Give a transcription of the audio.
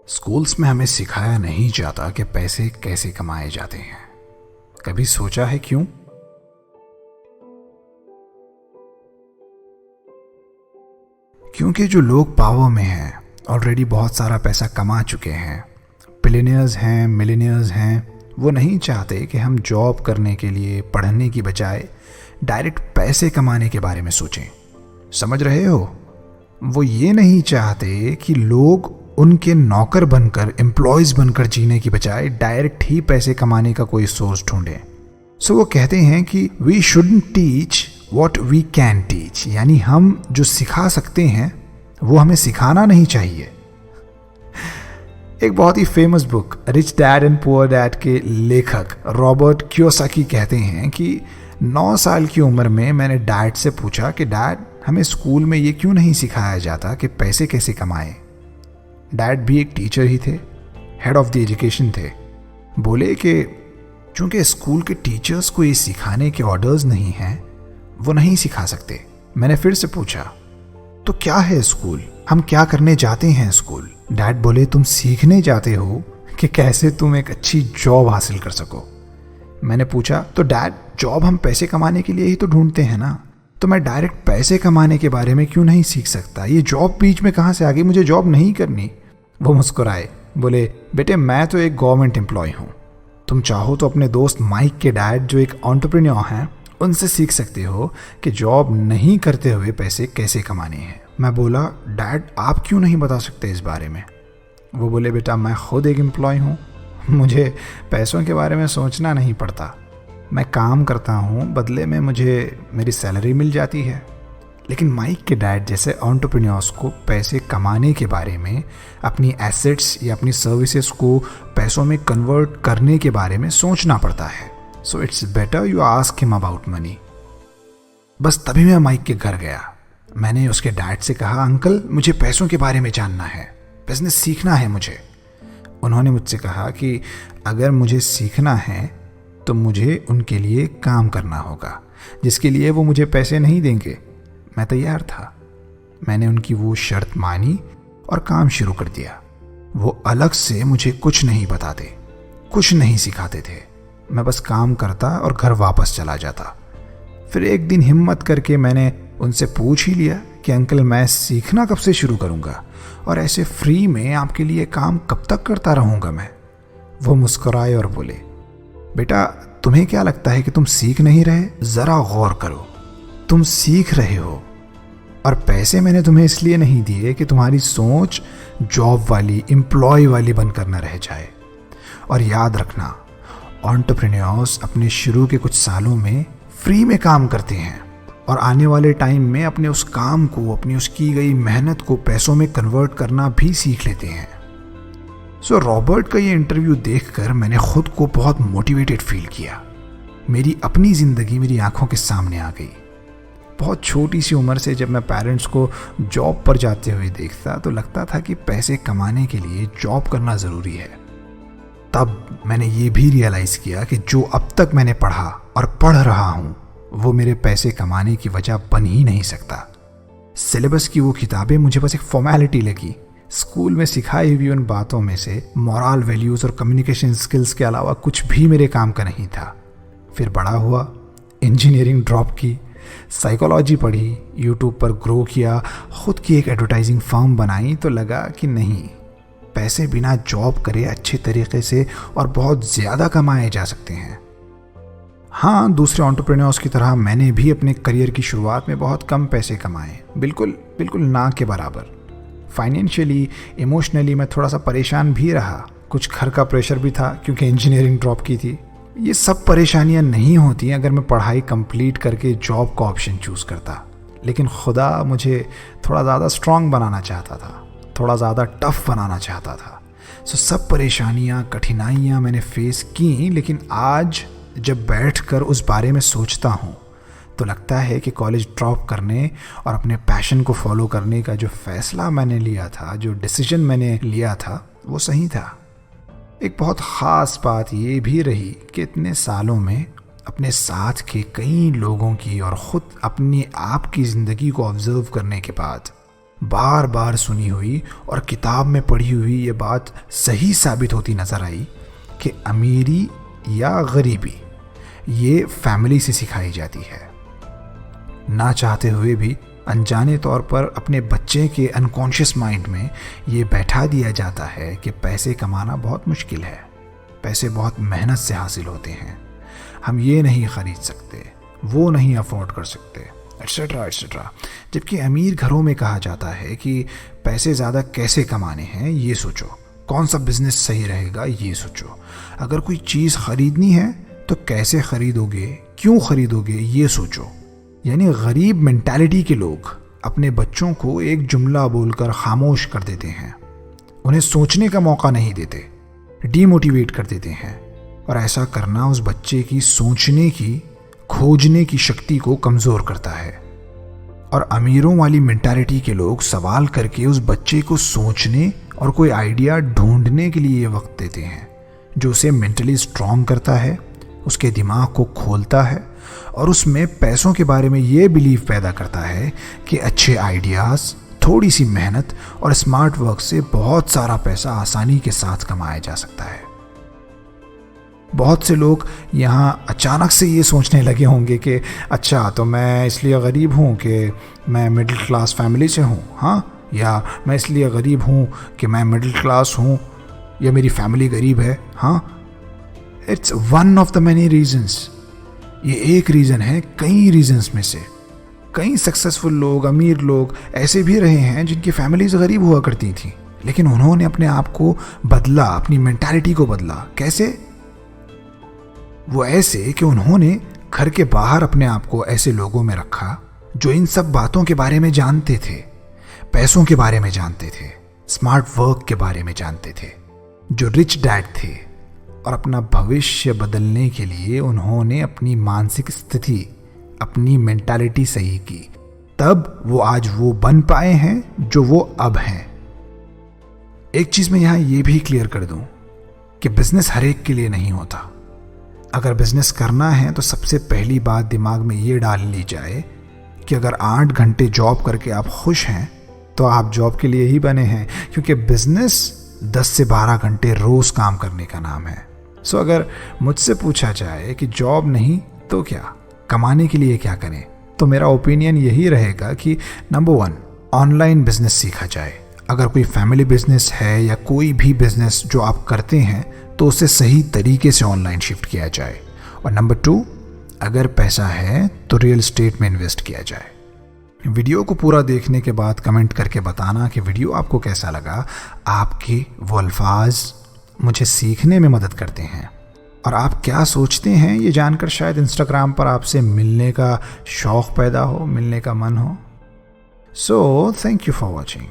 Schools में हमें सिखाया नहीं जाता कि पैसे कैसे कमाए जाते हैं। कभी सोचा है क्यों? क्योंकि जो लोग पावर में हैं ऑलरेडी बहुत सारा पैसा कमा चुके हैं, बिलियनियर्स हैं, मिलियनियर्स हैं, वो नहीं चाहते कि हम जॉब करने के लिए पढ़ने की बजाय डायरेक्ट पैसे कमाने के बारे में सोचें। समझ रहे हो? वो ये नहीं चाहते कि लोग उनके नौकर बनकर, एम्प्लॉयज बनकर जीने की बजाय डायरेक्ट ही पैसे कमाने का कोई सोर्स ढूंढें। सो वो कहते हैं कि we shouldn't teach what we can teach, यानी हम जो सिखा सकते हैं वो हमें सिखाना नहीं चाहिए। एक बहुत ही famous book rich dad and poor dad के लेखक रॉबर्ट कियोसाकी कहते हैं कि 9 साल की उम्र में मैंने डैड से पूछा कि डैड, हमें स्कूल में ये क्यों नहीं सिखाया जाता कि पैसे कैसे कमाएं। डैड भी एक टीचर ही थे, हेड ऑफ द एजुकेशन थे। बोले कि चूंकि स्कूल के टीचर्स को ये सिखाने के ऑर्डर्स नहीं हैं, वो नहीं सिखा सकते। मैंने फिर से पूछा, तो क्या है स्कूल? हम क्या करने जाते हैं स्कूल? डैड बोले, तुम सीखने जाते हो कि कैसे तुम एक अच्छी जॉब हासिल कर सको। मैंने पूछा, तो डैड, जॉब हम पैसे कमाने के लिए ही तो ढूंढते हैं ना, तो मैं डायरेक्ट पैसे कमाने के बारे में क्यों नहीं सीख सकता? ये जॉब बीच में कहाँ से आ गई? मुझे जॉब नहीं करनी। वो मुस्कुराए, बोले, बेटे मैं तो एक गवर्नमेंट एम्प्लॉय हूँ। तुम चाहो तो अपने दोस्त माइक के डैड जो एक एंटरप्रेन्योर हैं उनसे सीख सकते हो कि जॉब नहीं करते हुए पैसे कैसे कमाने हैं। मैं बोला, डैड आप क्यों नहीं बता सकते इस बारे में? वो बोले, बेटा मैं खुद एक एम्प्लॉय हूँ, मुझे पैसों के बारे में सोचना नहीं पड़ता। मैं काम करता हूँ, बदले में मुझे मेरी सैलरी मिल जाती है। लेकिन माइक के डैड जैसे एंटरप्रेन्योर्स को पैसे कमाने के बारे में, अपनी एसेट्स या अपनी सर्विसेज को पैसों में कन्वर्ट करने के बारे में सोचना पड़ता है। So it's better you ask him about money. बस तभी मैं माइक के घर गया। मैंने उसके डैड से कहा, अंकल मुझे पैसों के बारे में जानना है, बिजनेस सीखना है मुझे। उन्होंने मुझसे कहा कि अगर मुझे सीखना है तो मुझे उनके लिए काम करना होगा, जिसके लिए वो मुझे पैसे नहीं देंगे। मैं तैयार था। मैंने उनकी वो शर्त मानी और काम शुरू कर दिया। वो अलग से मुझे कुछ नहीं बताते, कुछ नहीं सिखाते थे। मैं बस काम करता और घर वापस चला जाता। फिर एक दिन हिम्मत करके मैंने उनसे पूछ ही लिया कि अंकल मैं सीखना कब से शुरू करूंगा, और ऐसे फ्री में आपके लिए काम कब तक करता रहूंगा मैं? वो मुस्कुराए और बोले, बेटा तुम्हें क्या लगता है कि तुम सीख नहीं रहे? जरा गौर करो, तुम सीख रहे हो, और पैसे मैंने तुम्हें इसलिए नहीं दिए कि तुम्हारी सोच जॉब वाली, एम्प्लॉय वाली बनकर न रह जाए। और याद रखना, एंटरप्रेन्योर्स अपने शुरू के कुछ सालों में फ्री में काम करते हैं और आने वाले टाइम में अपने उस काम को, अपनी उस की गई मेहनत को पैसों में कन्वर्ट करना भी सीख लेते हैं। सो रॉबर्ट का ये इंटरव्यू देखकर मैंने खुद को बहुत मोटिवेटेड फील किया। मेरी अपनी ज़िंदगी मेरी आंखों के सामने आ गई। बहुत छोटी सी उम्र से जब मैं पेरेंट्स को जॉब पर जाते हुए देखता तो लगता था कि पैसे कमाने के लिए जॉब करना ज़रूरी है। तब मैंने ये भी रियलाइज़ किया कि जो अब तक मैंने पढ़ा और पढ़ रहा हूँ वो मेरे पैसे कमाने की वजह बन ही नहीं सकता। सिलेबस की वो किताबें मुझे बस एक फॉर्मेलिटी लगी। स्कूल में सिखाई हुई उन बातों में से मॉरल वैल्यूज़ और कम्युनिकेशन स्किल्स के अलावा कुछ भी मेरे काम का नहीं था। फिर बड़ा हुआ, इंजीनियरिंग ड्रॉप की, साइकोलॉजी पढ़ी, यूट्यूब पर ग्रो किया, खुद की एक एडवर्टाइजिंग फर्म बनाई, तो लगा कि नहीं, पैसे बिना जॉब करे अच्छे तरीके से और बहुत ज़्यादा कमाए जा सकते हैं। हाँ, दूसरे एंटरप्रेन्योर्स की तरह मैंने भी अपने करियर की शुरुआत में बहुत कम पैसे कमाए, बिल्कुल ना के बराबर। फाइनेंशियली, इमोशनली मैं थोड़ा सा परेशान भी रहा। कुछ घर का प्रेशर भी था क्योंकि इंजीनियरिंग ड्रॉप की थी। ये सब परेशानियां नहीं होती अगर मैं पढ़ाई कंप्लीट करके जॉब का ऑप्शन चूज़ करता। लेकिन खुदा मुझे थोड़ा ज़्यादा स्ट्रांग बनाना चाहता था, थोड़ा ज़्यादा टफ बनाना चाहता था। सो सब परेशानियां, कठिनाइयां मैंने फेस की। लेकिन आज जब बैठकर उस बारे में सोचता हूँ तो लगता है कि कॉलेज ड्रॉप करने और अपने पैशन को फॉलो करने का जो फैसला मैंने लिया था, जो डिसीजन मैंने लिया था, वो सही था। एक बहुत ख़ास बात ये भी रही कि इतने सालों में अपने साथ के कई लोगों की और ख़ुद अपने आप की ज़िंदगी को ऑब्ज़र्व करने के बाद बार बार सुनी हुई और किताब में पढ़ी हुई ये बात सही साबित होती नज़र आई कि अमीरी या गरीबी ये फैमिली से सिखाई जाती है। ना चाहते हुए भी अनजाने तौर पर अपने बच्चे के अनकॉन्शियस माइंड में ये बैठा दिया जाता है कि पैसे कमाना बहुत मुश्किल है, पैसे बहुत मेहनत से हासिल होते हैं, हम ये नहीं ख़रीद सकते, वो नहीं अफोर्ड कर सकते, एट्सेट्रा एट्सेट्रा। जबकि अमीर घरों में कहा जाता है कि पैसे ज़्यादा कैसे कमाने हैं ये सोचो, कौन सा बिजनेस सही रहेगा ये सोचो, अगर कोई चीज़ ख़रीदनी है तो कैसे ख़रीदोगे, क्यों ख़रीदोगे ये सोचो। यानी गरीब मेंटालिटी के लोग अपने बच्चों को एक जुमला बोलकर खामोश कर देते हैं, उन्हें सोचने का मौका नहीं देते, डीमोटिवेट कर देते हैं। और ऐसा करना उस बच्चे की सोचने की, खोजने की शक्ति को कमज़ोर करता है। और अमीरों वाली मेंटालिटी के लोग सवाल करके उस बच्चे को सोचने और कोई आइडिया ढूंढने के लिए वक्त देते हैं, जो उसे मेंटली स्ट्रॉन्ग करता है, उसके दिमाग को खोलता है और उसमें पैसों के बारे में ये बिलीव पैदा करता है कि अच्छे आइडियाज़, थोड़ी सी मेहनत और स्मार्ट वर्क से बहुत सारा पैसा आसानी के साथ कमाया जा सकता है। बहुत से लोग यहाँ अचानक से ये सोचने लगे होंगे कि अच्छा, तो मैं इसलिए गरीब हूँ कि मैं मिडिल क्लास फैमिली से हूँ, हाँ, या मैं इसलिए गरीब हूँ कि मैं मिडिल क्लास हूँ या मेरी फैमिली गरीब है, हाँ। It's one of the many reasons. ये एक रीज़न है कई रीजन्स में से। कई सक्सेसफुल लोग, अमीर लोग ऐसे भी रहे हैं जिनकी फैमिलीज गरीब हुआ करती थी, लेकिन उन्होंने अपने आप को बदला, अपनी मेंटालिटी को बदला। कैसे? वो ऐसे कि उन्होंने घर के बाहर अपने आप को ऐसे लोगों में रखा जो इन सब बातों के बारे में जानते थे, पैसों के बारे में जानते थे, स्मार्ट वर्क के बारे में जानते थे, जो रिच डैड थे। और अपना भविष्य बदलने के लिए उन्होंने अपनी मानसिक स्थिति, अपनी मेंटालिटी सही की, तब वो आज वो बन पाए हैं जो वो अब हैं। एक चीज़ मैं यहाँ ये भी क्लियर कर दूँ कि बिजनेस हर एक के लिए नहीं होता। अगर बिजनेस करना है तो सबसे पहली बात दिमाग में ये डाल ली जाए कि अगर 8 घंटे जॉब करके आप खुश हैं तो आप जॉब के लिए ही बने हैं, क्योंकि बिजनेस 10 से 12 घंटे रोज़ काम करने का नाम है। सो अगर मुझसे पूछा जाए कि जॉब नहीं तो क्या, कमाने के लिए क्या करें, तो मेरा ओपिनियन यही रहेगा कि नंबर 1, ऑनलाइन बिजनेस सीखा जाए। अगर कोई फैमिली बिजनेस है या कोई भी बिजनेस जो आप करते हैं तो उसे सही तरीके से ऑनलाइन शिफ्ट किया जाए। और नंबर 2, अगर पैसा है तो रियल एस्टेट में इन्वेस्ट किया जाए। वीडियो को पूरा देखने के बाद कमेंट करके बताना कि वीडियो आपको कैसा लगा। आपके वो अल्फाज मुझे सीखने में मदद करते हैं और आप क्या सोचते हैं ये जानकर शायद इंस्टाग्राम पर आपसे मिलने का शौक़ पैदा हो, मिलने का मन हो। So thank you for watching.